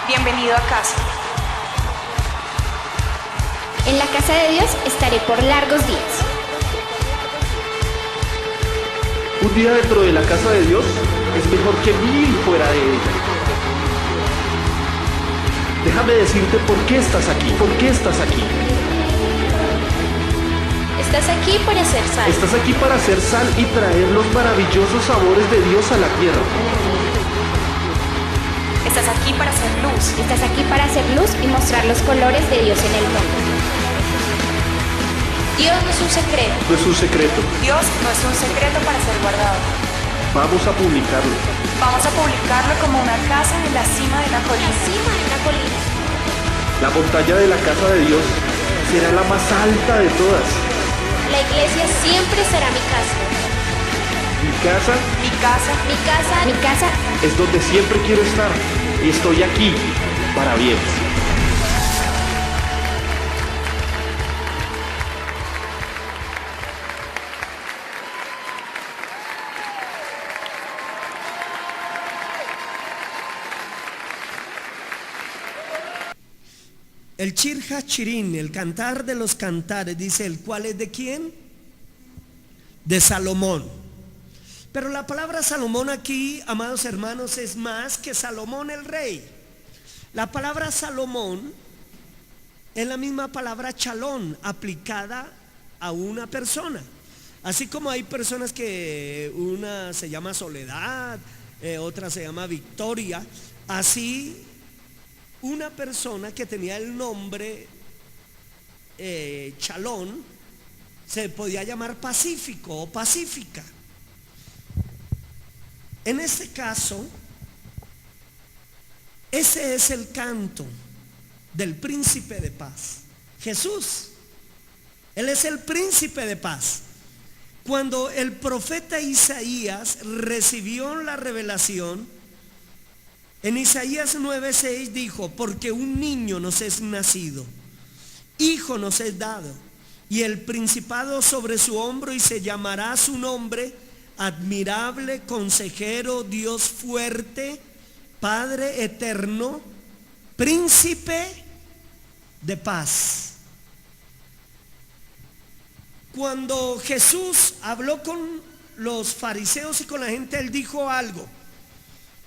Bienvenido a casa. En la casa de Dios estaré por largos días. Un día dentro de la casa de Dios es mejor que 1000 fuera de ella. Déjame decirte por qué estás aquí, por qué estás aquí. Estás aquí para hacer sal. Estás aquí para hacer sal y traer los maravillosos sabores de Dios a la tierra. Estás aquí para hacer luz. Estás aquí para hacer luz y mostrar los colores de Dios en el mundo. Dios no es un secreto. No es un secreto. Dios no es un secreto para ser guardado. Vamos a publicarlo. Vamos a publicarlo como una casa en la cima de la colina. La montaña de la casa de Dios será la más alta de todas. La iglesia siempre será mi casa. Mi casa Mi casa Mi casa, mi casa. es donde siempre quiero estar y estoy aquí para bien. El Shir HaShirim, el cantar de los cantares, dice, ¿el cual es de quién? De Salomón. Pero la palabra Salomón aquí, amados hermanos, es más que Salomón el rey. La palabra Salomón es la misma palabra chalón aplicada a una persona. Así como hay personas que una se llama Soledad, otra se llama Victoria, así una persona que tenía el nombre Chalón se podía llamar Pacífico o Pacífica. En este caso, ese es el canto del príncipe de paz, Jesús. Él es el príncipe de paz. Cuando el profeta Isaías recibió la revelación, en Isaías 9:6 dijo, porque un niño nos es nacido, hijo nos es dado, y el principado sobre su hombro, y se llamará su nombre, admirable, consejero, Dios fuerte, Padre eterno, príncipe de paz. Cuando Jesús habló con los fariseos y con la gente, él dijo algo,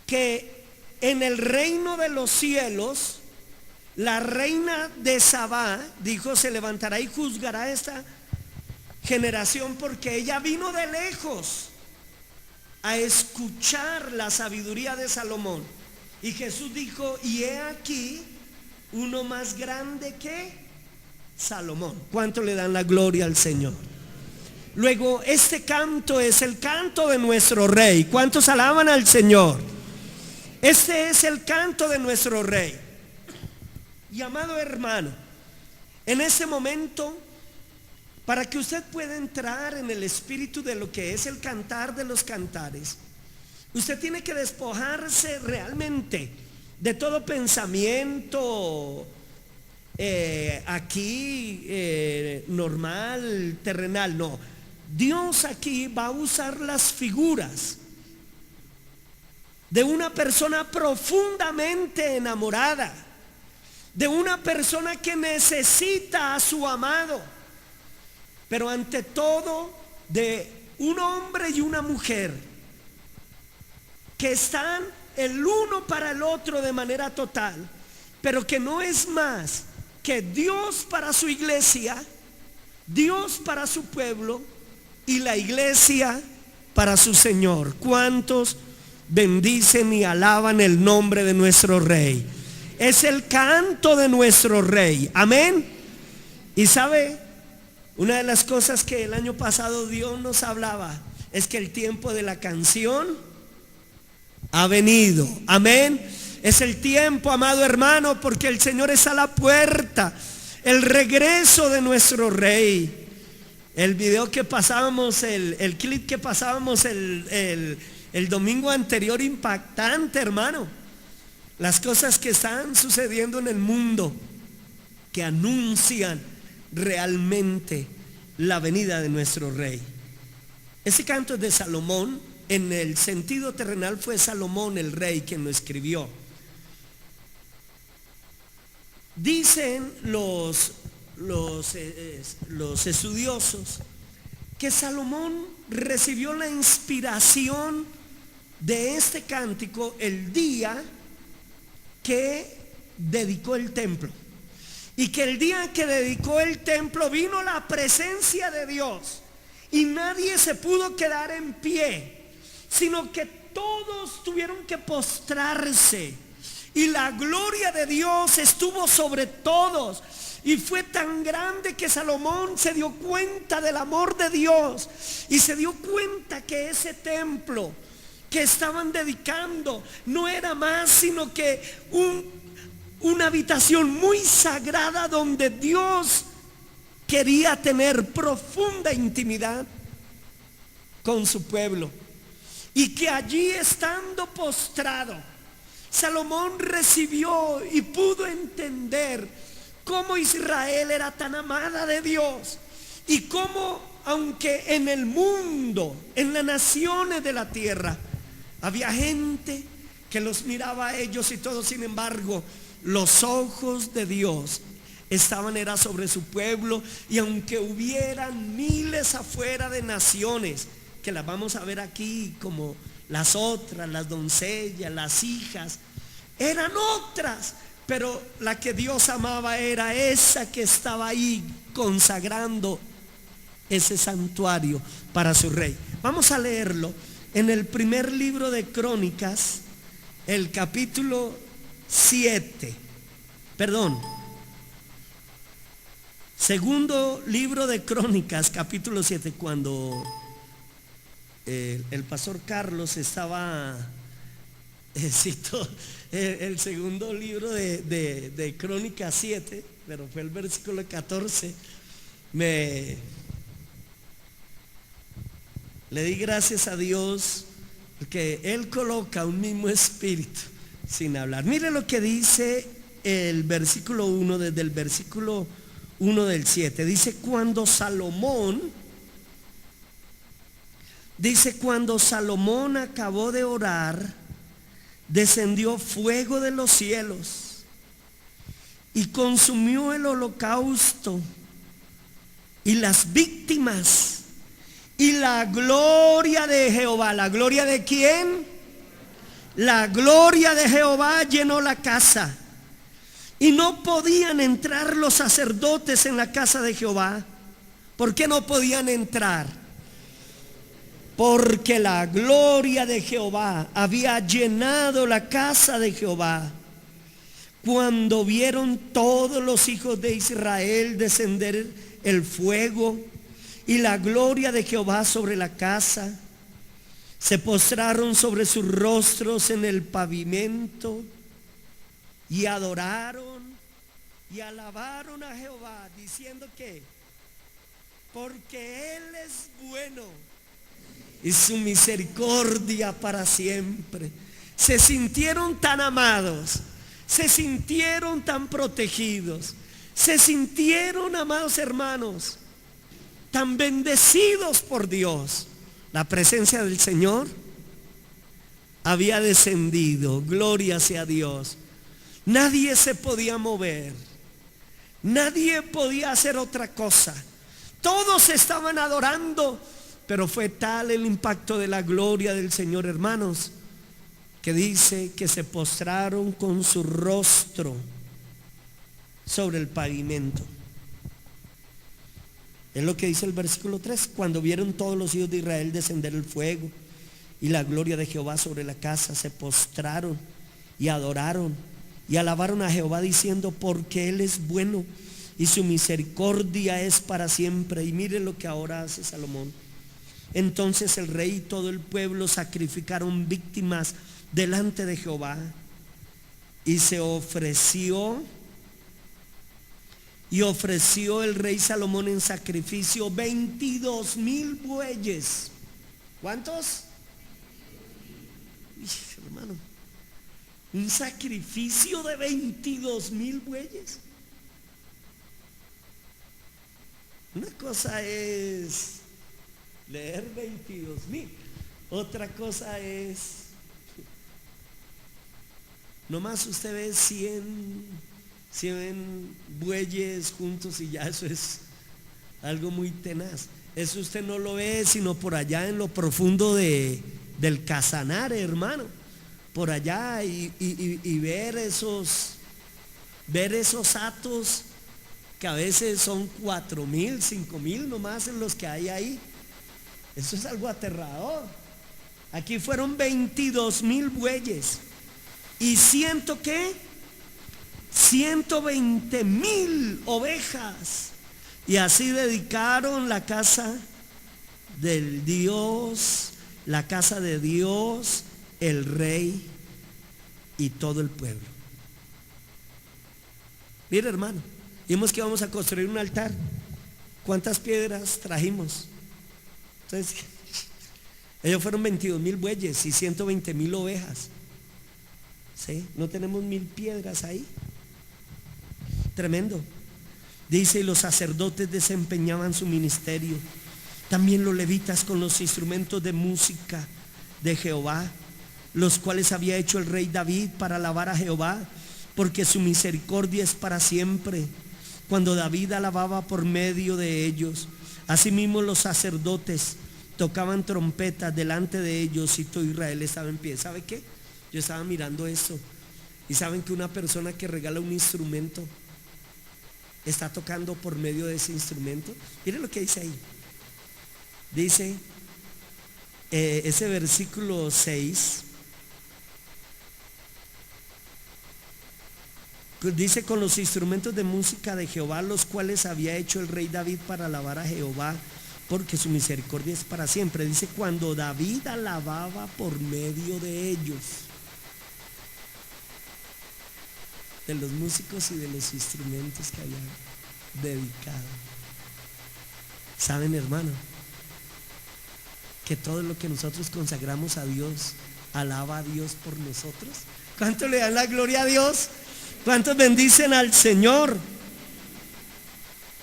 que en el reino de los cielos, la reina de Sabá, dijo, se levantará y juzgará a esta generación, porque ella vino de lejos a escuchar la sabiduría de Salomón. Y Jesús dijo, y he aquí uno más grande que Salomón. ¿Cuánto le dan la gloria al Señor? Luego, este canto es el canto de nuestro rey. ¿Cuántos alaban al Señor? Este es el canto de nuestro rey. Y amado hermano, en ese momento, para que usted pueda entrar en el espíritu de lo que es el cantar de los cantares, usted tiene que despojarse realmente de todo pensamiento aquí normal, terrenal. No, Dios aquí va a usar las figuras de una persona profundamente enamorada, de una persona que necesita a su amado, pero ante todo de un hombre y una mujer que están el uno para el otro de manera total, pero que no es más que Dios para su iglesia, Dios para su pueblo y la iglesia para su Señor. ¿Cuántos bendicen y alaban el nombre de nuestro rey? Es el canto de nuestro rey, amén. Y sabe, una de las cosas que el año pasado Dios nos hablaba es que el tiempo de la canción ha venido, amén. Es el tiempo, amado hermano, porque el Señor está a la puerta, el regreso de nuestro rey. El video que pasábamos, el clip que pasábamos el domingo anterior, impactante, hermano. Las cosas que están sucediendo en el mundo, que anuncian realmente la venida de nuestro rey. Ese canto es de Salomón. En el sentido terrenal fue Salomón el rey quien lo escribió. Dicen los estudiosos que Salomón recibió la inspiración de este cántico el día que dedicó el templo, y que el día que dedicó el templo vino la presencia de Dios y nadie se pudo quedar en pie, sino que todos tuvieron que postrarse, y la gloria de Dios estuvo sobre todos. Y fue tan grande que Salomón se dio cuenta del amor de Dios y se dio cuenta que ese templo que estaban dedicando no era más sino que una habitación muy sagrada donde Dios quería tener profunda intimidad con su pueblo, y que allí, estando postrado, Salomón recibió y pudo entender cómo Israel era tan amada de Dios, y cómo, aunque en el mundo, en las naciones de la tierra, había gente que los miraba a ellos y todo, sin embargo, los ojos de Dios era sobre su pueblo. Y aunque hubieran miles afuera de naciones, que las vamos a ver aquí como las otras, las doncellas, las hijas, eran otras, pero la que Dios amaba era esa que estaba ahí consagrando ese santuario para su rey. Vamos a leerlo en el primer libro de Crónicas, el capítulo 7, segundo libro de Crónicas, capítulo 7, cuando el pastor Carlos estaba, citó el segundo libro de Crónicas 7, pero fue el versículo 14, le di gracias a Dios porque Él coloca un mismo espíritu sin hablar. Mire lo que dice el versículo 1, desde el versículo 1 del 7. Dice, cuando Salomón acabó de orar, descendió fuego de los cielos y consumió el holocausto y las víctimas, y la gloria de Jehová. ¿La gloria de quién? La gloria de Jehová llenó la casa, y no podían entrar los sacerdotes en la casa de Jehová. ¿Por qué no podían entrar? Porque la gloria de Jehová había llenado la casa de Jehová. Cuando vieron todos los hijos de Israel descender el fuego y la gloria de Jehová sobre la casa, se postraron sobre sus rostros en el pavimento y adoraron y alabaron a Jehová, diciendo que porque Él es bueno y su misericordia para siempre. Se sintieron tan amados, se sintieron tan protegidos, se sintieron, amados hermanos, tan bendecidos por Dios. La presencia del Señor había descendido. Gloria sea a Dios. Nadie se podía mover, nadie podía hacer otra cosa. Todos estaban adorando, pero fue tal el impacto de la gloria del Señor, hermanos, que dice que se postraron con su rostro sobre el pavimento. Es lo que dice el versículo 3. Cuando vieron todos los hijos de Israel descender el fuego y la gloria de Jehová sobre la casa, se postraron y adoraron y alabaron a Jehová, diciendo, porque Él es bueno y su misericordia es para siempre. Y mire lo que ahora hace Salomón. Entonces el rey y todo el pueblo sacrificaron víctimas delante de Jehová, y se ofreció el rey Salomón en sacrificio 22,000 bueyes. ¿Cuántos? Hermano, un sacrificio de 22,000 bueyes. Una cosa es leer 22,000, otra cosa es, nomás usted ve 100 100 bueyes juntos y ya eso es algo muy tenaz. Eso usted no lo ve sino por allá en lo profundo del Casanare, hermano. Por allá y ver esos hatos que a veces son 4,000, 5,000 nomás en los que hay ahí. Eso es algo aterrador. Aquí fueron 22,000 bueyes y 120,000 ovejas. Y así dedicaron la casa del Dios, la casa de Dios, el rey y todo el pueblo. Mire, hermano, vimos que vamos a construir un altar. ¿Cuántas piedras trajimos? Entonces, ellos fueron 22,000 bueyes y 120,000 ovejas. ¿Sí? No tenemos 1,000 piedras ahí. Tremendo. Dice, y los sacerdotes desempeñaban su ministerio, también los levitas con los instrumentos de música de Jehová, los cuales había hecho el rey David para alabar a Jehová, porque su misericordia es para siempre, cuando David alababa por medio de ellos. Asimismo los sacerdotes tocaban trompetas delante de ellos y todo Israel estaba en pie. ¿Sabe qué? Yo estaba mirando eso y saben que una persona que regala un instrumento está tocando por medio de ese instrumento. Miren lo que dice ahí. Dice ese versículo 6. Dice, con los instrumentos de música de Jehová, los cuales había hecho el rey David para alabar a Jehová, porque su misericordia es para siempre. Dice, cuando David alababa por medio de ellos, de los músicos y de los instrumentos que había dedicado. ¿Saben, hermano? Que todo lo que nosotros consagramos a Dios, alaba a Dios por nosotros. ¿Cuánto le dan la gloria a Dios? ¿Cuántos bendicen al Señor?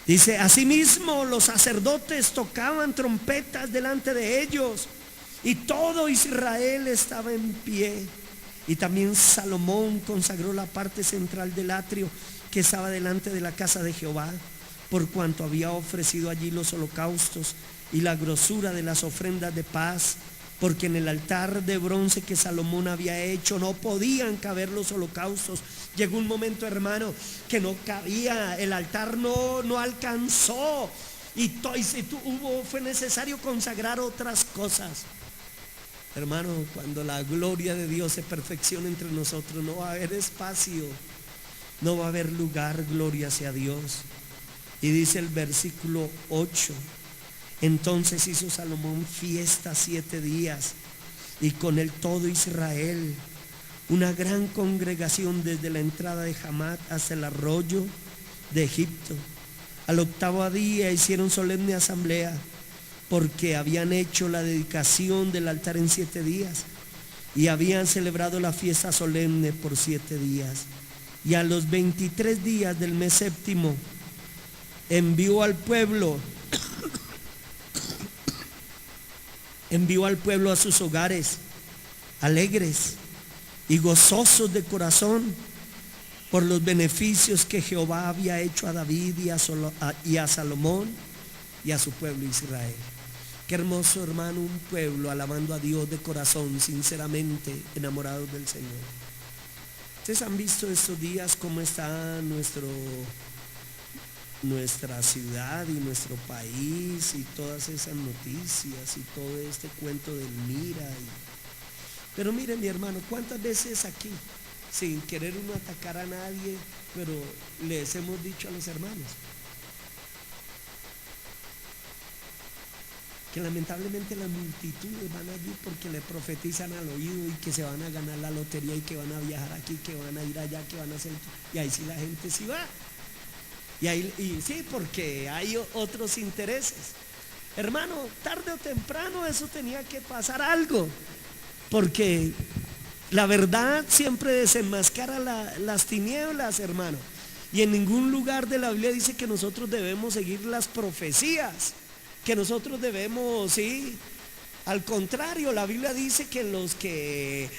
Dice, asimismo los sacerdotes tocaban trompetas delante de ellos y todo Israel estaba en pie. Y también Salomón consagró la parte central del atrio que estaba delante de la casa de Jehová, por cuanto había ofrecido allí los holocaustos y la grosura de las ofrendas de paz, porque en el altar de bronce que Salomón había hecho no podían caber los holocaustos. Llegó un momento, hermano, que no cabía, el altar no alcanzó fue necesario consagrar otras cosas. Hermano, cuando la gloria de Dios se perfecciona entre nosotros, no va a haber espacio, no va a haber lugar, gloria sea Dios. Y dice el versículo 8, entonces hizo Salomón fiesta 7 días, y con él todo Israel, una gran congregación desde la entrada de Hamat hasta el arroyo de Egipto. Al 8º día hicieron solemne asamblea, porque habían hecho la dedicación del altar en 7 días y habían celebrado la fiesta solemne por 7 días. Y a los 23 días del mes séptimo envió al pueblo a sus hogares, alegres y gozosos de corazón por los beneficios que Jehová había hecho a David y a Salomón y a su pueblo Israel. Qué hermoso, hermano, un pueblo alabando a Dios de corazón, sinceramente enamorados del Señor. Ustedes han visto estos días cómo está nuestra ciudad y nuestro país y todas esas noticias y todo este cuento del Mira. Pero miren, mi hermano, cuántas veces aquí, sin querer uno atacar a nadie, pero les hemos dicho a los hermanos que lamentablemente las multitudes van allí porque le profetizan al oído y que se van a ganar la lotería y que van a viajar aquí, que van a ir allá, que van a hacer, y ahí sí la gente sí va. Y sí, porque hay otros intereses. Hermano, tarde o temprano eso tenía que pasar algo, porque la verdad siempre desenmascara las tinieblas, hermano. Y en ningún lugar de la Biblia dice que nosotros debemos seguir las profecías, que nosotros debemos, sí, al contrario, la Biblia dice que los que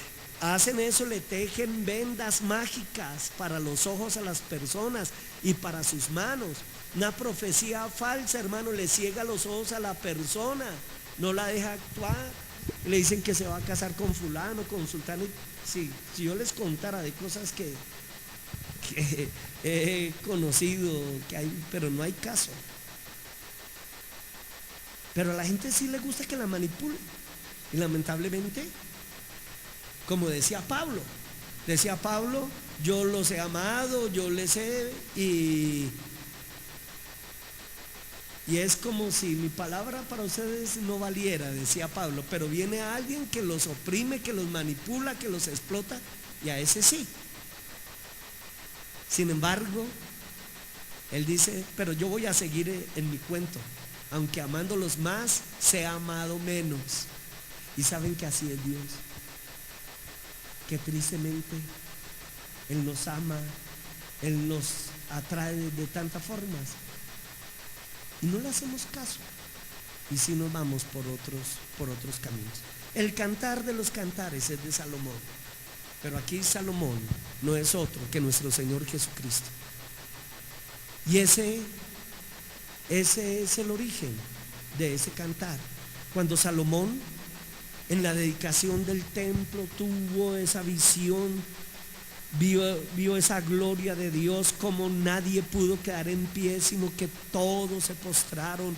hacen eso, le tejen vendas mágicas para los ojos a las personas y para sus manos. Una profecía falsa, hermano, le ciega los ojos a la persona, no la deja actuar. Le dicen que se va a casar con fulano, con sultano. Si yo les contara de cosas que he conocido, que hay, pero no hay caso. Pero a la gente sí le gusta que la manipulen. Y lamentablemente, como decía Pablo, yo los he amado, yo les he, y es como si mi palabra para ustedes no valiera, decía Pablo, pero viene alguien que los oprime, que los manipula, que los explota, y a ese sí. Sin embargo, él dice, pero yo voy a seguir en mi cuento, aunque amándolos más, sea amado menos. Y saben que así es Dios, que tristemente Él nos ama, Él nos atrae de tantas formas y no le hacemos caso, y si nos vamos por otros caminos. El Cantar de los Cantares es de Salomón, pero aquí Salomón no es otro que nuestro Señor Jesucristo, y ese es el origen de ese cantar. Cuando Salomón, en la dedicación del templo, tuvo esa visión, vio esa gloria de Dios, como nadie pudo quedar en pie, sino que todos se postraron.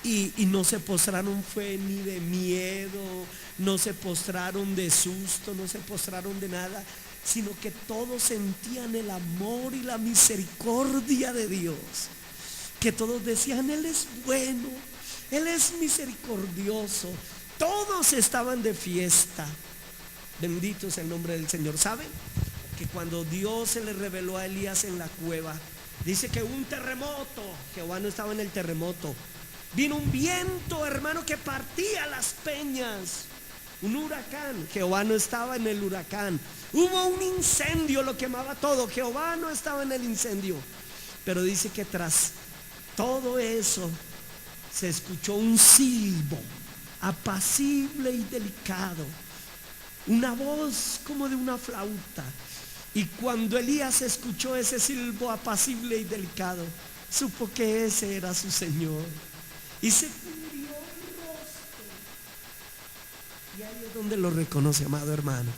Y no se postraron fue ni de miedo, no se postraron de susto, no se postraron de nada, sino que todos sentían el amor y la misericordia de Dios. Que todos decían, Él es bueno, Él es misericordioso. Todos estaban de fiesta. Bendito es el nombre del Señor. ¿Saben? Que cuando Dios se le reveló a Elías en la cueva, dice que hubo un terremoto. Jehová no estaba en el terremoto. Vino un viento, hermano, que partía las peñas. Un huracán. Jehová no estaba en el huracán. Hubo un incendio, lo quemaba todo. Jehová no estaba en el incendio. Pero dice que tras todo eso se escuchó un silbo apacible y delicado, una voz como de una flauta. Y cuando Elías escuchó ese silbo apacible y delicado, supo que ese era su Señor, y se cubrió el rostro. Y ahí es donde lo reconoce, amado hermano.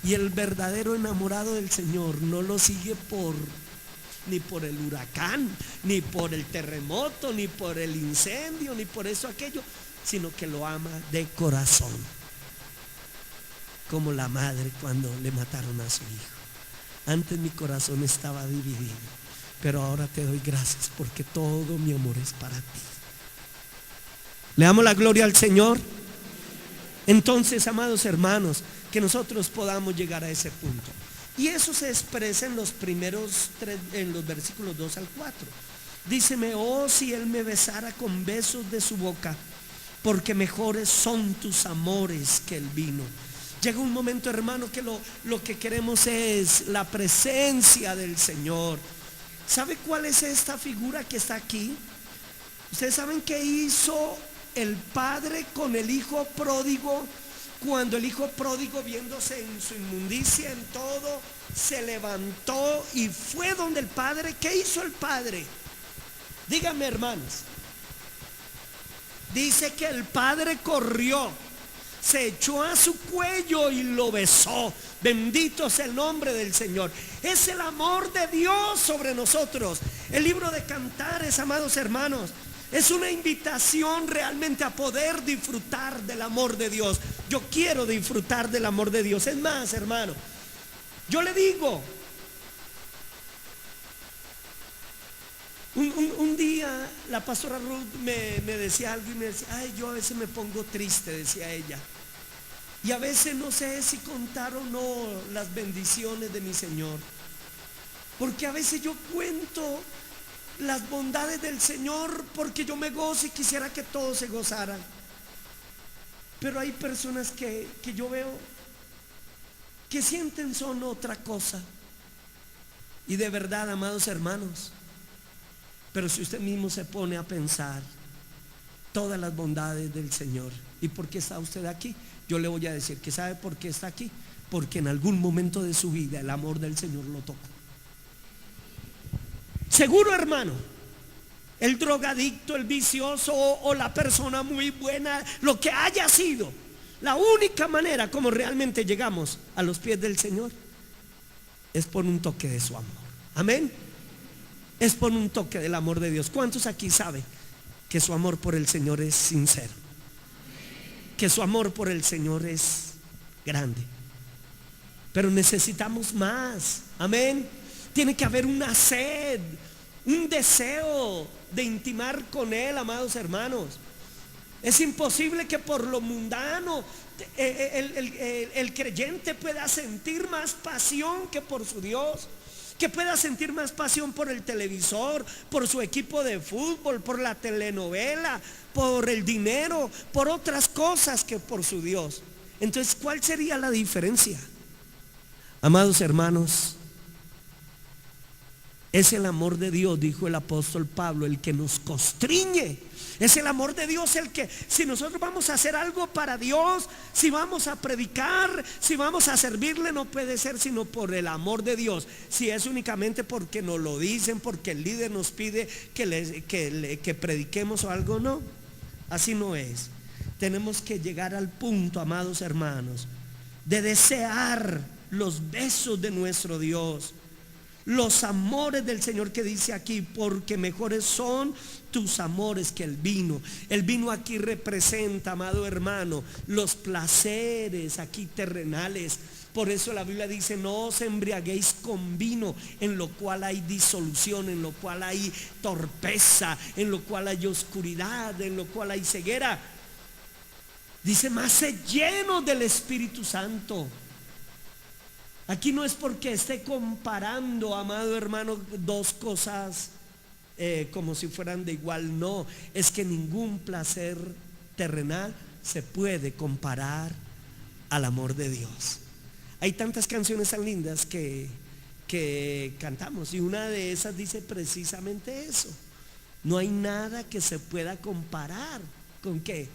Y el verdadero enamorado del Señor no lo sigue ni por el huracán, ni por el terremoto, ni por el incendio, ni por eso aquello, sino que lo ama de corazón, como la madre cuando le mataron a su hijo. Antes mi corazón estaba dividido, pero ahora te doy gracias porque todo mi amor es para ti. Le damos la gloria al Señor. Entonces, amados hermanos, que nosotros podamos llegar a ese punto. Y eso se expresa en los primeros en los versículos 2 al 4. Díceme, oh, si Él me besara con besos de su boca, porque mejores son tus amores que el vino. Llega un momento, hermano, que lo que queremos es la presencia del Señor. ¿Sabe cuál es esta figura que está aquí? Ustedes saben qué hizo el padre con el hijo pródigo, cuando el hijo pródigo, viéndose en su inmundicia, en todo, se levantó y fue donde el padre. ¿Qué hizo el padre? Díganme, hermanos. Dice que el padre corrió, se echó a su cuello y lo besó. Bendito sea el nombre del Señor. Es el amor de Dios sobre nosotros. El libro de Cantares, amados hermanos, es una invitación realmente a poder disfrutar del amor de Dios. Yo quiero disfrutar del amor de Dios. Es más, hermano, yo le digo, un día la pastora Ruth me decía algo y me decía, ay, yo a veces me pongo triste, decía ella, y a veces no sé si contar o no las bendiciones de mi Señor, porque a veces yo cuento las bondades del Señor porque yo me gozo y quisiera que todos se gozaran. Pero hay personas que yo veo que sienten son otra cosa. Y de verdad, amados hermanos, pero si usted mismo se pone a pensar todas las bondades del Señor, ¿y por qué está usted aquí? Yo le voy a decir que sabe por qué está aquí, porque en algún momento de su vida el amor del Señor lo tocó. Seguro, hermano, el drogadicto, el vicioso o la persona muy buena, lo que haya sido, la única manera como realmente llegamos a los pies del Señor es por un toque de su amor. Amén. Es por un toque del amor de Dios. ¿Cuántos aquí saben que su amor por el Señor es sincero? Que su amor por el Señor es grande. Pero necesitamos más. Amén. Tiene que haber una sed, un deseo de intimar con Él, amados hermanos. Es imposible que por lo mundano el creyente pueda sentir más pasión que por su Dios, que pueda sentir más pasión por el televisor, por su equipo de fútbol, por la telenovela, por el dinero, por otras cosas que por su Dios. Entonces, ¿cuál sería la diferencia? Amados hermanos, es el amor de Dios, dijo el apóstol Pablo, el que nos constriñe. Es el amor de Dios el que, si nosotros vamos a hacer algo para Dios, si vamos a predicar, si vamos a servirle, no puede ser sino por el amor de Dios. Si es únicamente porque nos lo dicen, porque el líder nos pide que prediquemos o algo, no. Así no es. Tenemos que llegar al punto, amados hermanos, de desear los besos de nuestro Dios, los amores del Señor, que dice aquí, porque mejores son tus amores que el vino. El vino aquí representa, amado hermano, los placeres aquí terrenales. Por eso la Biblia dice: no os embriaguéis con vino, en lo cual hay disolución, en lo cual hay torpeza, en lo cual hay oscuridad, en lo cual hay ceguera. Dice: más sed lleno del Espíritu Santo. Aquí no es porque esté comparando, amado hermano, dos cosas como si fueran de igual. No, es que ningún placer terrenal se puede comparar al amor de Dios. Hay tantas canciones tan lindas que cantamos, y una de esas dice precisamente eso. No hay nada que se pueda comparar. ¿Con qué?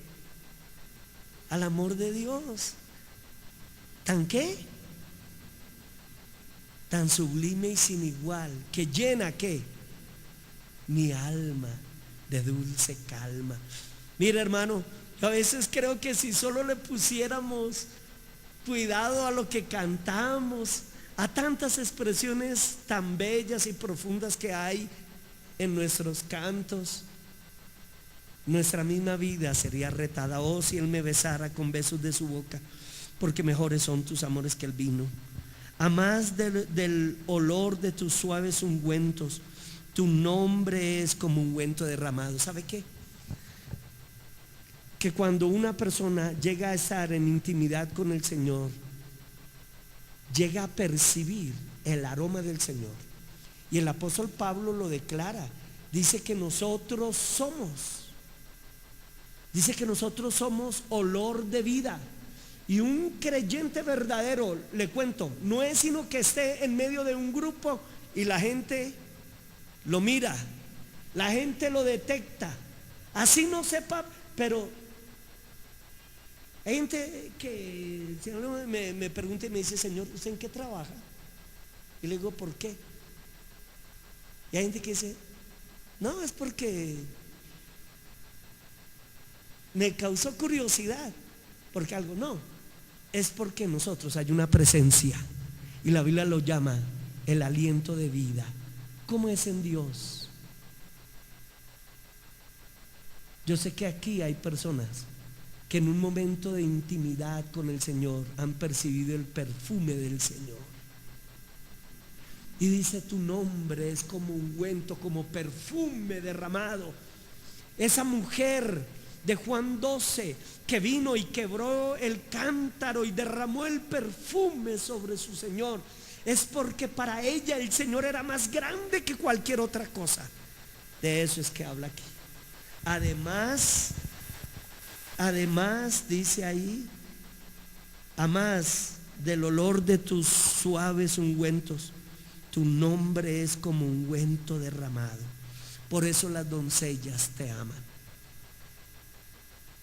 Al amor de Dios. ¿Tan qué? Tan sublime y sin igual, que llena ¿qué? Mi alma de dulce calma. Mira, hermano, yo a veces creo que si solo le pusiéramos cuidado a lo que cantamos, a tantas expresiones tan bellas y profundas que hay en nuestros cantos, nuestra misma vida sería retada. Oh, si Él me besara con besos de su boca, porque mejores son tus amores que el vino. A más del olor de tus suaves ungüentos, tu nombre es como ungüento derramado. ¿Sabe qué? Que cuando una persona llega a estar en intimidad con el Señor, llega a percibir el aroma del Señor. Y el apóstol Pablo lo declara. Dice que nosotros somos olor de vida. Y un creyente verdadero, le cuento, no es sino que esté en medio de un grupo y la gente lo mira, la gente lo detecta, así no sepa, pero hay gente que el Señor me pregunta y me dice: Señor, ¿usted en qué trabaja? Y le digo: ¿por qué? Y hay gente que dice: no, es porque me causó curiosidad, porque algo. No, es porque en nosotros hay una presencia, y la Biblia lo llama el aliento de vida. ¿Cómo es en Dios? Yo sé que aquí hay personas que en un momento de intimidad con el Señor han percibido el perfume del Señor. Y dice: tu nombre es como ungüento, como perfume derramado. Esa mujer de Juan 12 que vino y quebró el cántaro y derramó el perfume sobre su Señor, es porque para ella el Señor era más grande que cualquier otra cosa. De eso es que habla aquí. Además dice ahí: a más del olor de tus suaves ungüentos, tu nombre es como ungüento derramado. Por eso las doncellas te aman.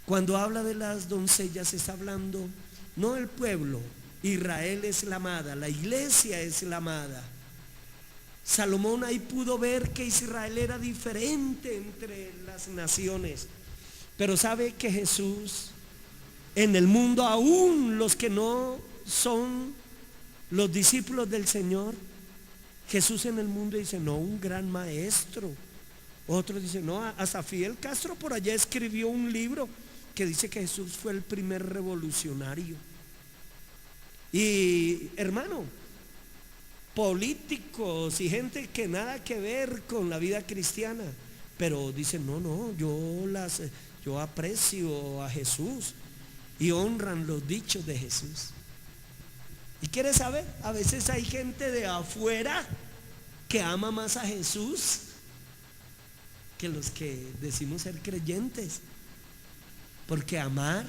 Cuando habla de las doncellas, está hablando no del pueblo Israel es la amada, la iglesia es la amada. Salomón ahí pudo ver que Israel era diferente entre las naciones. Pero sabe que Jesús en el mundo, aún los que no son los discípulos del Señor, Jesús en el mundo dice, no, un gran maestro. Otros dicen, no, hasta Fidel Castro por allá escribió un libro que dice que Jesús fue el primer revolucionario. Y hermano, políticos y gente que nada que ver con la vida cristiana, pero dicen, no, yo aprecio a Jesús, y honran los dichos de Jesús. ¿Y quieres saber? A veces hay gente de afuera que ama más a Jesús que los que decimos ser creyentes. Porque amar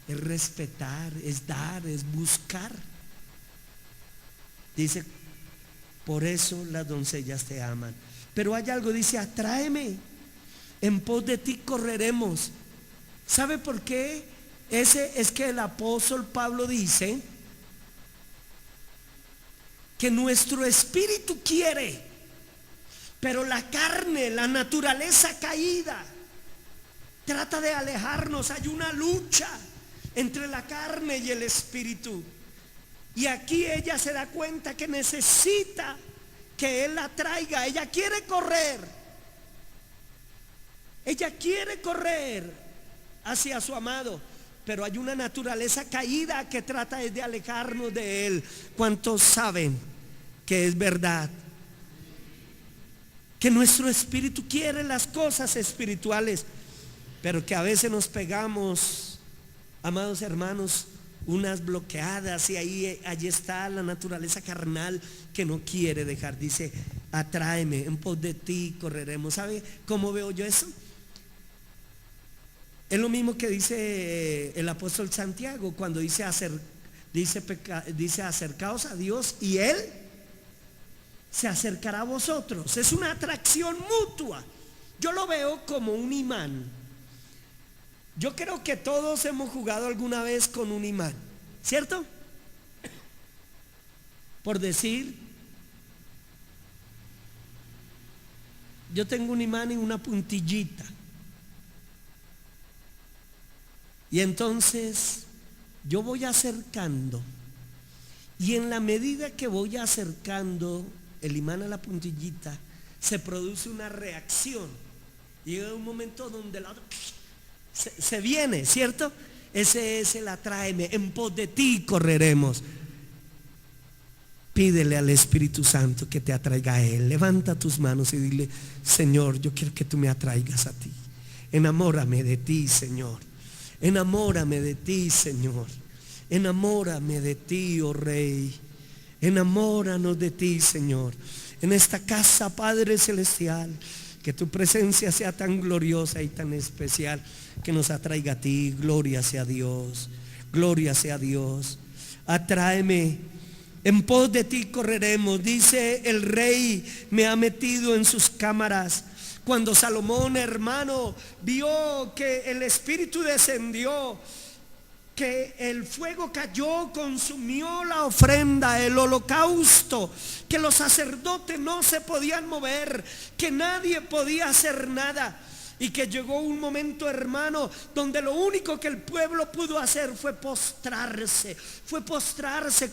es respetar, es dar, es buscar. Dice, por eso las doncellas te aman. Pero hay algo, dice, atráeme, en pos de ti correremos. ¿Sabe por qué? Es que el apóstol Pablo dice que nuestro espíritu quiere, pero la carne, la naturaleza caída, trata de alejarnos. Hay una lucha entre la carne y el espíritu. Y aquí ella se da cuenta que necesita que él la traiga. Ella quiere correr. Ella quiere correr hacia su amado, pero hay una naturaleza caída que trata de alejarnos de él. ¿Cuántos saben que es verdad? Que nuestro espíritu quiere las cosas espirituales, pero que a veces nos pegamos, amados hermanos, unas bloqueadas, y allí está la naturaleza carnal que no quiere dejar. Dice, atráeme, en pos de ti correremos. ¿Sabe cómo veo yo eso? Es lo mismo que dice el apóstol Santiago cuando dice acercaos a Dios y Él se acercará a vosotros. Es una atracción mutua. Yo lo veo como un imán. Yo creo que todos hemos jugado alguna vez con un imán, ¿cierto? Por decir, yo tengo un imán y una puntillita. Y entonces yo voy acercando, y en la medida que voy acercando el imán a la puntillita, se produce una reacción. Y llega un momento donde la otra se viene, ¿cierto? Ese es el atráeme, en pos de ti correremos. Pídele al Espíritu Santo que te atraiga a Él. Levanta tus manos y dile, Señor, yo quiero que tú me atraigas a ti. Enamórame de ti, Señor. Enamórame de ti, Señor. Enamórame de ti, oh Rey. Enamóranos de ti, Señor. En esta casa, Padre Celestial, que tu presencia sea tan gloriosa y tan especial, que nos atraiga a ti. Gloria sea Dios. Gloria sea Dios. Atráeme, en pos de ti correremos. Dice, el Rey me ha metido en sus cámaras. Cuando Salomón, hermano, vio que el Espíritu descendió, que el fuego cayó, consumió la ofrenda, el holocausto, que los sacerdotes no se podían mover, que nadie podía hacer nada, y que llegó un momento, hermano, donde lo único que el pueblo pudo hacer fue postrarse,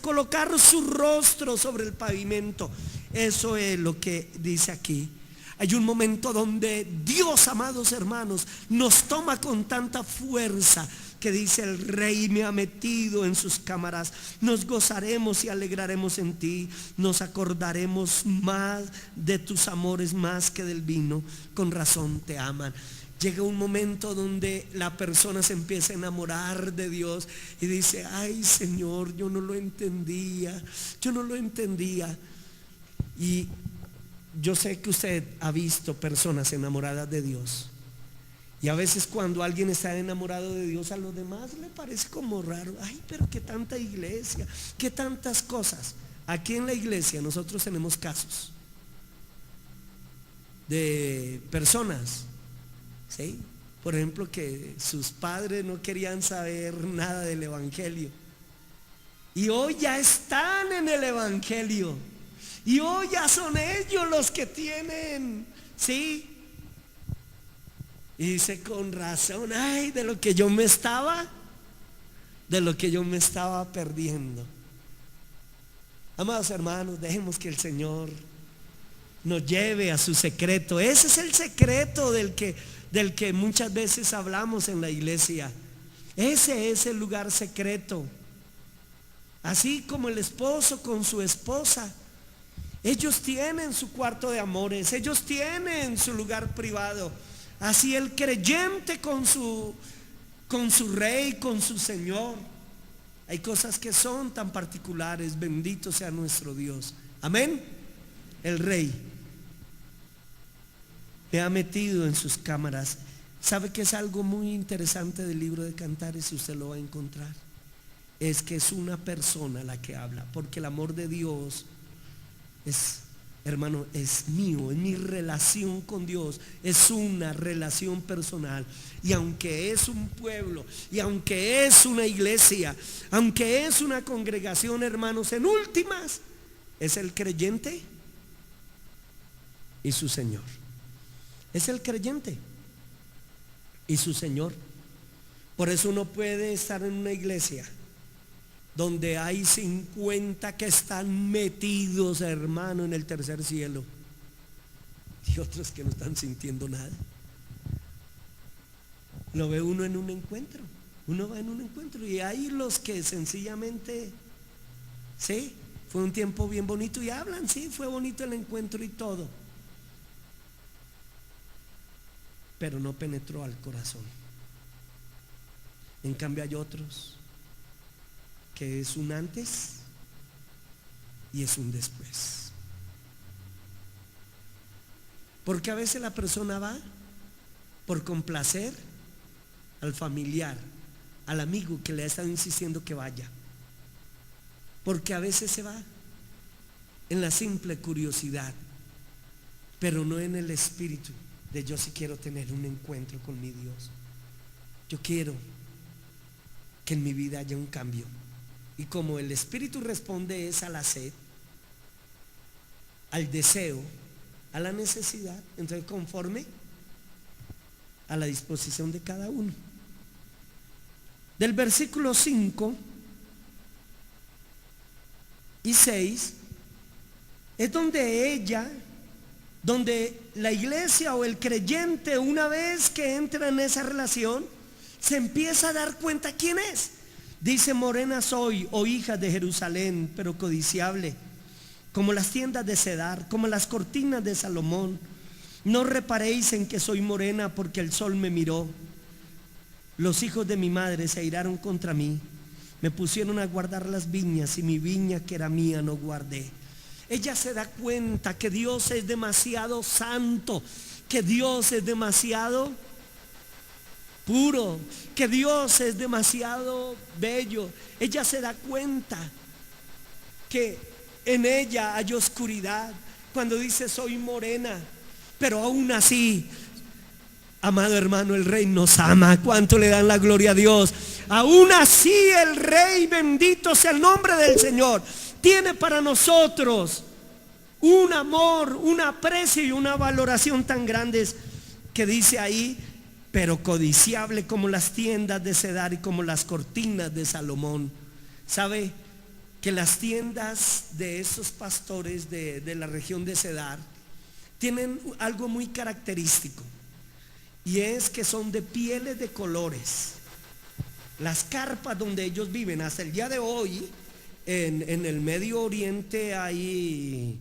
colocar su rostro sobre el pavimento. Eso es lo que dice aquí. Hay un momento donde Dios, amados hermanos, nos toma con tanta fuerza que dice, el Rey me ha metido en sus cámaras. Nos gozaremos y alegraremos en ti. Nos acordaremos más de tus amores más que del vino. Con razón te aman. Llega un momento donde la persona se empieza a enamorar de Dios y dice, ay Señor, yo no lo entendía. Y yo sé que usted ha visto personas enamoradas de Dios, y a veces cuando alguien está enamorado de Dios, a los demás le parece como raro. Ay, pero qué tanta iglesia, qué tantas cosas. Aquí en la iglesia nosotros tenemos casos de personas, ¿sí? Por ejemplo, que sus padres no querían saber nada del evangelio, Y hoy ya están en el Evangelio. Y hoy ya son ellos los que tienen, ¿sí? Y dice, con razón, ay, de lo que yo me estaba perdiendo. Amados hermanos, dejemos que el Señor nos lleve a su secreto. Ese es el secreto del que muchas veces hablamos en la iglesia. Ese es el lugar secreto. Así como el esposo con su esposa, ellos tienen su cuarto de amores, ellos tienen su lugar privado. Así el creyente con su rey, con su Señor. Hay cosas que son tan particulares. Bendito sea nuestro Dios. Amén. El rey me ha metido en sus cámaras. ¿Sabe que es algo muy interesante del libro de Cantares? Si usted lo va a encontrar, es que es una persona la que habla, porque el amor de Dios es, hermano, es mío, es mi relación con Dios, es una relación personal. Y aunque es un pueblo, y aunque es una iglesia, aunque es una congregación, hermanos, en últimas es el creyente y su Señor. Es el creyente y su Señor. Por eso uno puede estar en una iglesia donde hay 50 que están metidos, hermano, en el tercer cielo, y otros que no están sintiendo nada. Lo ve uno en un encuentro. Uno va en un encuentro y hay los que sencillamente, sí, fue un tiempo bien bonito y hablan, sí, fue bonito el encuentro y todo, pero no penetró al corazón. En cambio hay otros que es un antes y es un después. Porque a veces la persona va por complacer al familiar, al amigo que le ha estado insistiendo que vaya. Porque a veces se va en la simple curiosidad, pero no en el espíritu de yo sí quiero tener un encuentro con mi Dios. Yo quiero que en mi vida haya un cambio. Y como el espíritu responde es a la sed, al deseo, a la necesidad, entonces conforme a la disposición de cada uno. Del versículo 5 y 6 es donde la iglesia o el creyente, una vez que entra en esa relación, se empieza a dar cuenta quién es. Dice: morena soy, oh hija de Jerusalén, pero codiciable, como las tiendas de Cedar, como las cortinas de Salomón. No reparéis en que soy morena, porque el sol me miró. Los hijos de mi madre se airaron contra mí, me pusieron a guardar las viñas, y mi viña que era mía no guardé. Ella se da cuenta que Dios es demasiado santo, que Dios es demasiado puro, que Dios es demasiado bello. Ella se da cuenta que en ella hay oscuridad. Cuando dice soy morena, pero aún así, amado hermano, el Rey nos ama. ¿Cuánto le dan la gloria a Dios? Aún así el Rey, bendito sea el nombre del Señor, tiene para nosotros un amor, un aprecio y una valoración tan grandes, que dice ahí: pero codiciable como las tiendas de Cedar y como las cortinas de Salomón. ¿Sabe que las tiendas de esos pastores de la región de Cedar tienen algo muy característico? Y es que son de pieles de colores. Las carpas donde ellos viven hasta el día de hoy, en el Medio Oriente hay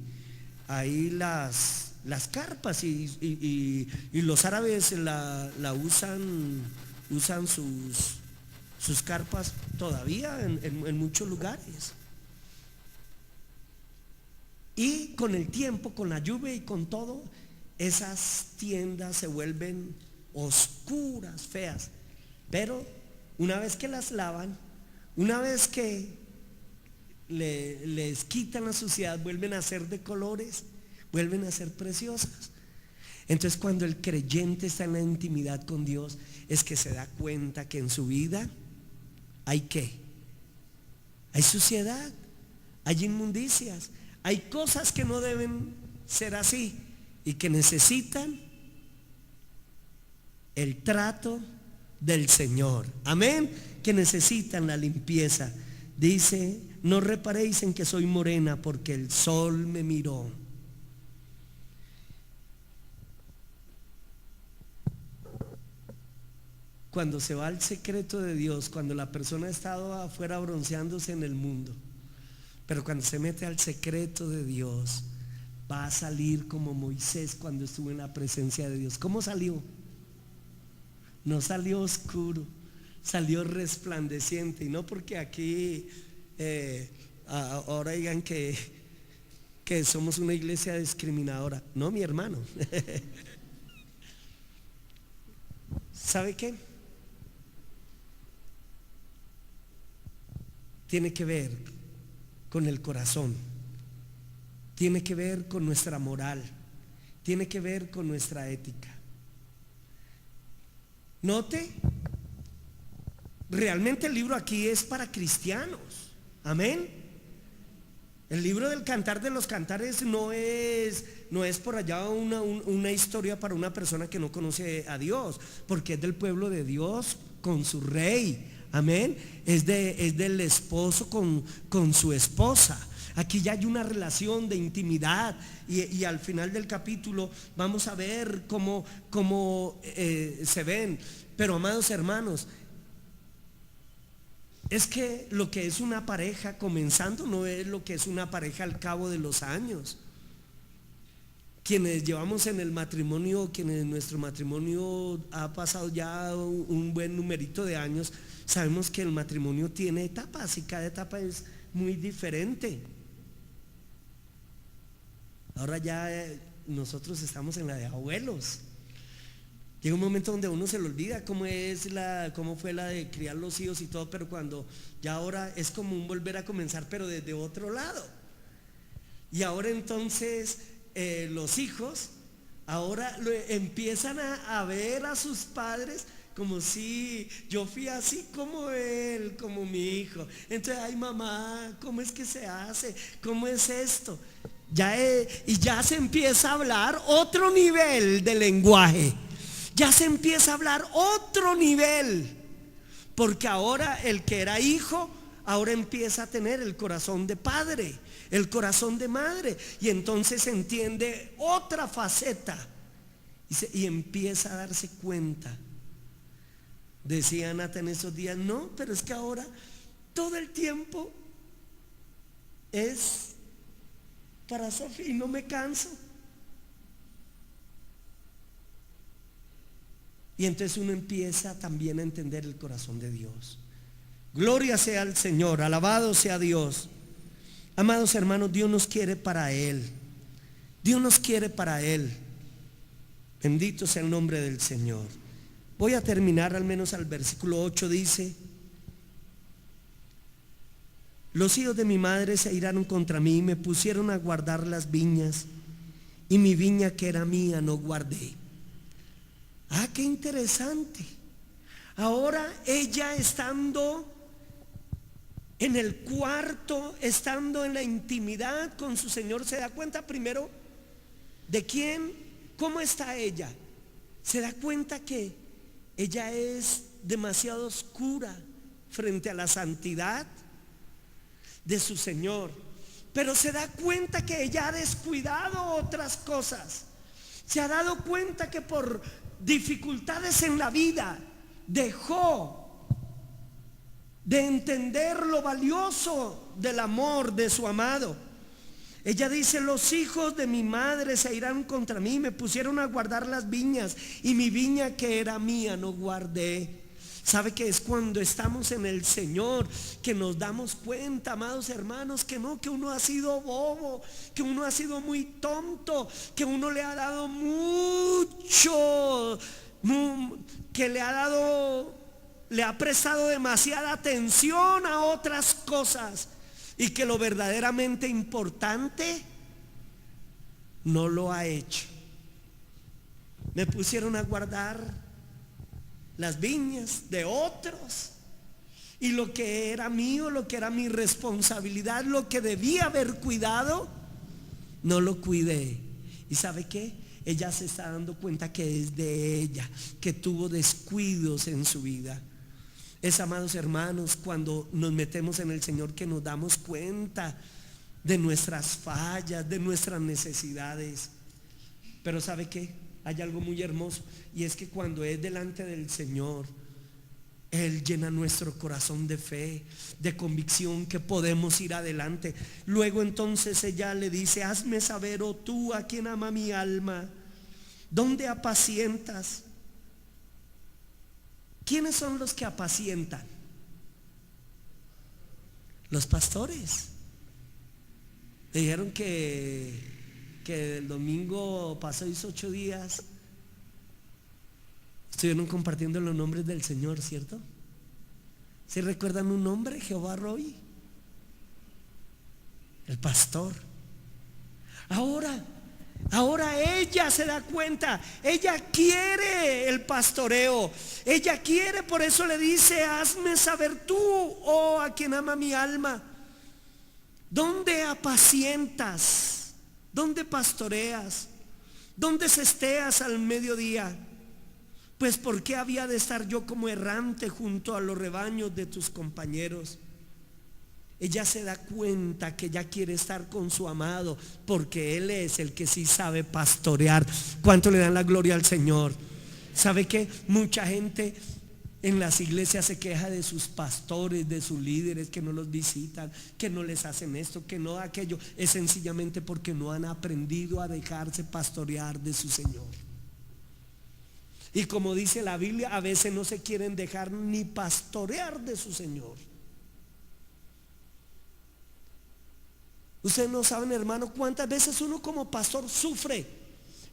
las carpas, y los árabes la usan sus carpas todavía en muchos lugares. Y con el tiempo, con la lluvia y con todo, esas tiendas se vuelven oscuras, feas. Pero una vez que las lavan, una vez que les quitan la suciedad, vuelven a ser de colores, vuelven a ser preciosas. Entonces, cuando el creyente está en la intimidad con Dios, es que se da cuenta que en su vida hay hay suciedad, hay inmundicias, hay cosas que no deben ser así y que necesitan el trato del Señor. Amén. Que necesitan la limpieza. Dice: no reparéis en que soy morena, porque el sol me miró. Cuando se va al secreto de Dios, cuando la persona ha estado afuera bronceándose en el mundo, pero cuando se mete al secreto de Dios, va a salir como Moisés cuando estuvo en la presencia de Dios. ¿Cómo salió? No salió oscuro, salió resplandeciente. Y no porque aquí ahora digan que somos una iglesia discriminadora. No, mi hermano. ¿Sabe qué? Tiene que ver con el corazón, tiene que ver con nuestra moral, tiene que ver con nuestra ética. Note, realmente el libro aquí es para cristianos. Amén. El libro del Cantar de los Cantares no es por allá una historia para una persona que no conoce a Dios, porque es del pueblo de Dios con su rey. Amén. Es del esposo con su esposa. Aquí ya hay una relación de intimidad y al final del capítulo vamos a ver cómo se ven. Pero amados hermanos, es que lo que es una pareja comenzando no es lo que es una pareja al cabo de los años. Quienes llevamos en el matrimonio, quienes nuestro matrimonio ha pasado ya un buen numerito de años, sabemos que el matrimonio tiene etapas y cada etapa es muy diferente. Ahora ya nosotros estamos en la de abuelos. Llega un momento donde uno se le olvida cómo fue la de criar los hijos y todo, pero cuando ya ahora es como un volver a comenzar, pero desde otro lado. Y ahora entonces los hijos ahora empiezan a ver a sus padres como si yo fui así como él, como mi hijo. Entonces, ay mamá, ¿cómo es que se hace? ¿Cómo es esto? Y ya se empieza a hablar otro nivel de lenguaje. Ya se empieza a hablar otro nivel. Porque ahora el que era hijo, ahora empieza a tener el corazón de padre, el corazón de madre. Y entonces entiende otra faceta y empieza a darse cuenta. Decía Nata en esos días: no, pero es que ahora todo el tiempo es para Sofía y no me canso. Y entonces uno empieza también a entender el corazón de Dios. Gloria sea al Señor, alabado sea Dios. Amados hermanos, Dios nos quiere para Él. Dios nos quiere para Él. Bendito sea el nombre del Señor. Voy a terminar al menos al versículo 8. Dice: los hijos de mi madre se iraron contra mí y me pusieron a guardar las viñas, y mi viña que era mía no guardé. Ah, qué interesante. Ahora ella, estando en el cuarto, estando en la intimidad con su Señor, se da cuenta primero de cómo está ella. Se da cuenta que ella es demasiado oscura frente a la santidad de su Señor, pero se da cuenta que ella ha descuidado otras cosas. Se ha dado cuenta que por dificultades en la vida dejó de entender lo valioso del amor de su amado. Ella dice: los hijos de mi madre se irán contra mí, me pusieron a guardar las viñas, y mi viña que era mía no guardé. ¿Sabe que es cuando estamos en el Señor que nos damos cuenta, amados hermanos, que uno ha sido bobo, que uno ha sido muy tonto, que uno le ha dado mucho, que le ha prestado demasiada atención a otras cosas, y que lo verdaderamente importante no lo ha hecho? Me pusieron a guardar las viñas de otros, Y lo que era mío, lo que era mi responsabilidad, lo que debía haber cuidado, no lo cuidé. ¿Y sabe qué? Ella se está dando cuenta que es de ella, que tuvo descuidos en su vida. Es, amados hermanos, cuando nos metemos en el Señor que nos damos cuenta de nuestras fallas, de nuestras necesidades. Pero ¿sabe qué? Hay algo muy hermoso, y es que cuando es delante del Señor, Él llena nuestro corazón de fe, de convicción que podemos ir adelante. Luego entonces ella le dice: hazme saber, oh tú, a quien ama mi alma, ¿dónde apacientas? ¿Quiénes son los que apacientan? Los pastores. Me dijeron que el domingo pasó, hizo 8 días, estuvieron compartiendo los nombres del Señor, ¿cierto? ¿Sí recuerdan un nombre? Jehová Roy, el pastor. Ahora ella se da cuenta, ella quiere el pastoreo, ella quiere, por eso le dice: hazme saber tú, oh a quien ama mi alma, ¿dónde apacientas? ¿Dónde pastoreas? ¿Dónde cesteas al mediodía? Pues ¿por qué había de estar yo como errante junto a los rebaños de tus compañeros? Ella se da cuenta que ella quiere estar con su amado, porque Él es el que sí sabe pastorear. ¿Cuánto le dan la gloria al Señor? ¿Sabe qué? Mucha gente en las iglesias se queja de sus pastores, de sus líderes, que no los visitan, que no les hacen esto, que no aquello. Es sencillamente porque no han aprendido a dejarse pastorear de su Señor. Y como dice la Biblia, a veces no se quieren dejar ni pastorear de su Señor. Ustedes no saben, hermano, cuántas veces uno como pastor sufre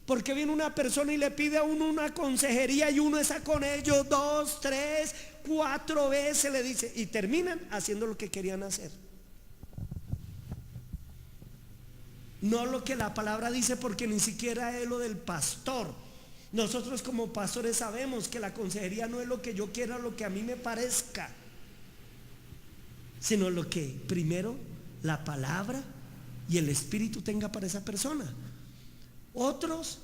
porque viene una persona y le pide a uno una consejería, y uno está con ellos 2, 3, 4 veces, le dice, y terminan haciendo lo que querían hacer, no lo que la palabra dice, porque ni siquiera es lo del pastor. Nosotros como pastores sabemos que la consejería no es lo que yo quiera, lo que a mí me parezca, sino lo que primero la palabra y el Espíritu tenga para esa persona. Otros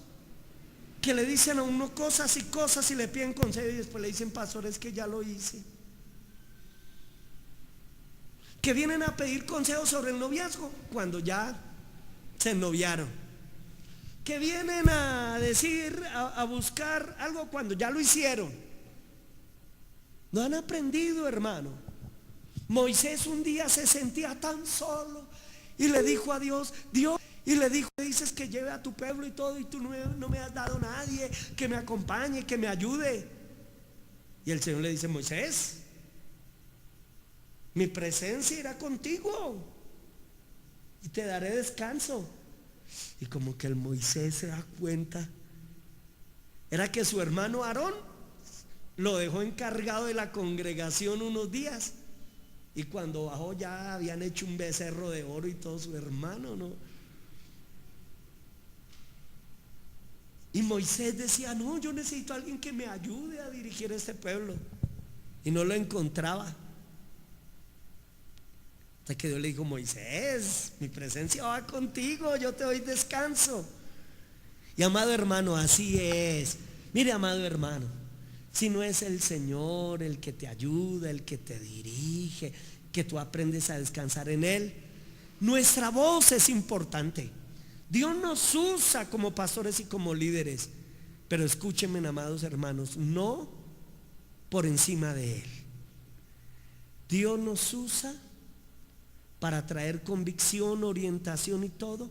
que le dicen a uno cosas y cosas y le piden consejo, y después le dicen: pastor, es que ya lo hice. Que vienen a pedir consejos sobre el noviazgo cuando ya se noviaron. Que vienen a decir, a buscar algo cuando ya lo hicieron. No han aprendido, hermano. Moisés un día se sentía tan solo y le dijo a Dios: Dios, y le dijo: dices que lleve a tu pueblo y todo, y tú no me has dado nadie que me acompañe, que me ayude. Y el Señor le dice: Moisés, mi presencia irá contigo y te daré descanso. Y como que el Moisés se da cuenta, era que su hermano Aarón lo dejó encargado de la congregación unos días, y cuando bajó ya habían hecho un becerro de oro y todo su hermano, ¿no? Y Moisés decía: no, yo necesito a alguien que me ayude a dirigir este pueblo, y no lo encontraba. Hasta que Dios le dijo: Moisés, mi presencia va contigo, yo te doy descanso. Y amado hermano, así es. Mire, amado hermano, si no es el Señor el que te ayuda, el que te dirige, que tú aprendes a descansar en Él, nuestra voz es importante. Dios nos usa como pastores y como líderes, pero escúchenme, amados hermanos, no por encima de Él. Dios nos usa para traer convicción, orientación y todo,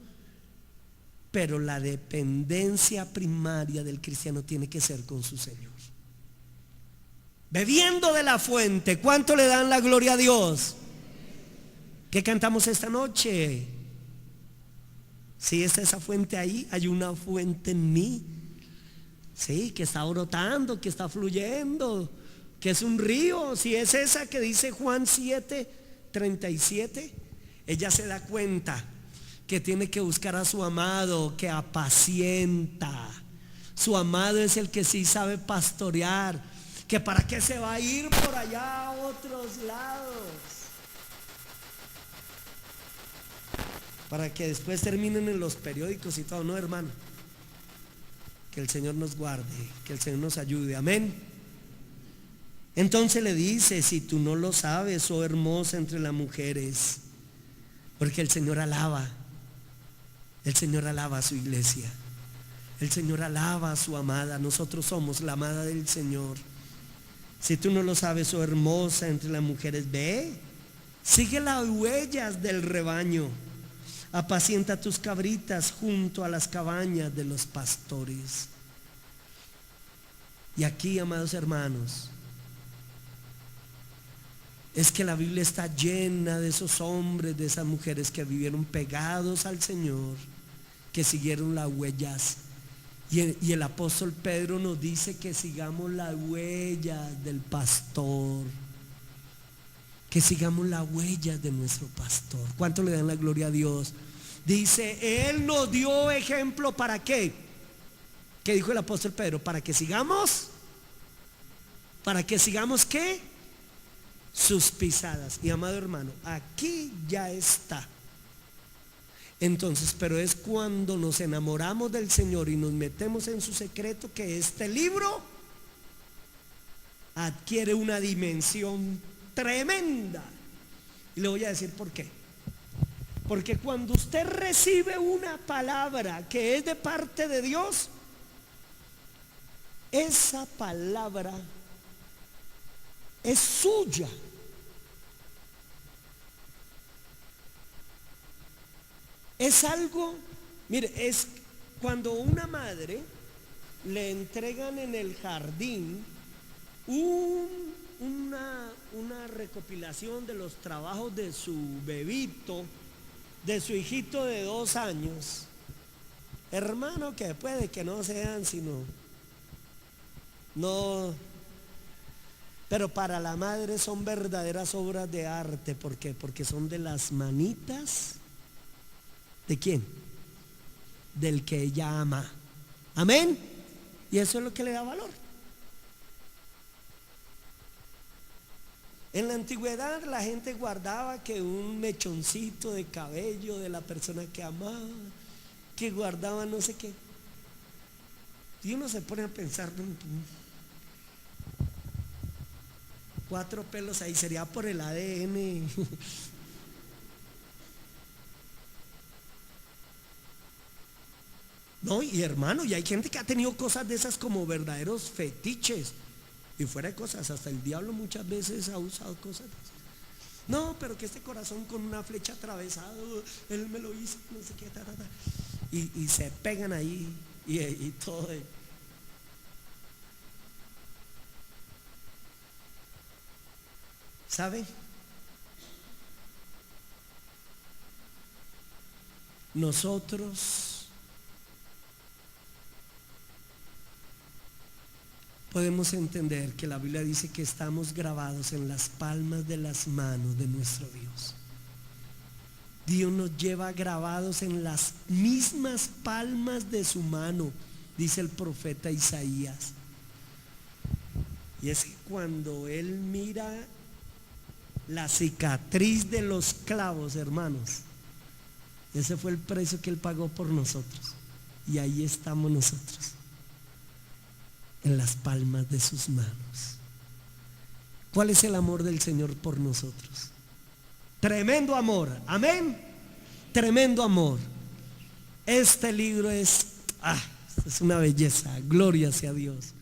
pero la dependencia primaria del cristiano tiene que ser con su Señor, bebiendo de la fuente. ¿Cuánto le dan la gloria a Dios? ¿Qué cantamos esta noche? Si está esa fuente ahí, hay una fuente en mí, sí, que está brotando, que está fluyendo, que es un río. Si es esa que dice Juan 7:37, ella se da cuenta que tiene que buscar a su amado, que apacienta. Su amado es el que sí sabe pastorear. que para qué se va a ir por allá a otros lados, para que después terminen en los periódicos y todo. No, hermano, que el Señor nos guarde, que el Señor nos ayude, amén. Entonces le dice: si tú no lo sabes, oh hermosa entre las mujeres, porque el Señor alaba a su iglesia, el Señor alaba a su amada. Nosotros somos la amada del Señor. Si tú no lo sabes, oh hermosa entre las mujeres, ve, sigue las huellas del rebaño, apacienta tus cabritas junto a las cabañas de los pastores. Y aquí, amados hermanos, es que la Biblia está llena de esos hombres, de esas mujeres que vivieron pegados al Señor, que siguieron las huellas. Y el apóstol Pedro nos dice que sigamos las huellas del pastor, que sigamos las huellas de nuestro pastor. ¿Cuánto le dan la gloria a Dios? Dice, Él nos dio ejemplo. ¿Para qué? ¿Qué dijo el apóstol Pedro? Para que sigamos ¿qué? Sus pisadas. Y amado hermano, aquí ya está. Entonces, pero es cuando nos enamoramos del Señor y nos metemos en su secreto que este libro adquiere una dimensión tremenda. Y le voy a decir por qué. Porque cuando usted recibe una palabra que es de parte de Dios, esa palabra es suya. Es algo, mire, es cuando una madre le entregan en el jardín una recopilación de los trabajos de su bebito, de su hijito de 2 años. Hermano, que puede que no sean sino, no, pero para la madre son verdaderas obras de arte. ¿Por qué? Porque son de las manitas. ¿De quién? Del que ella ama. Amén. Y eso es lo que le da valor. En la antigüedad la gente guardaba que un mechoncito de cabello de la persona que amaba, que guardaba no sé qué. Y uno se pone a pensar, 4 pelos ahí, sería por el ADN. No, y hermano, y hay gente que ha tenido cosas de esas como verdaderos fetiches. Y fuera de cosas, hasta el diablo muchas veces ha usado cosas de esas. No, pero que este corazón con una flecha atravesado, él me lo hizo, no sé qué, y se pegan ahí y todo. ¿Sabe? Nosotros podemos entender que la Biblia dice que estamos grabados en las palmas de las manos de nuestro Dios. Dios nos lleva grabados en las mismas palmas de su mano, dice el profeta Isaías. Y es que cuando Él mira la cicatriz de los clavos, hermanos, ese fue el precio que Él pagó por nosotros. Y ahí estamos nosotros, en las palmas de sus manos. ¿Cuál es el amor del Señor por nosotros? Tremendo amor, amén. Tremendo amor. Este libro es una belleza, gloria sea a Dios.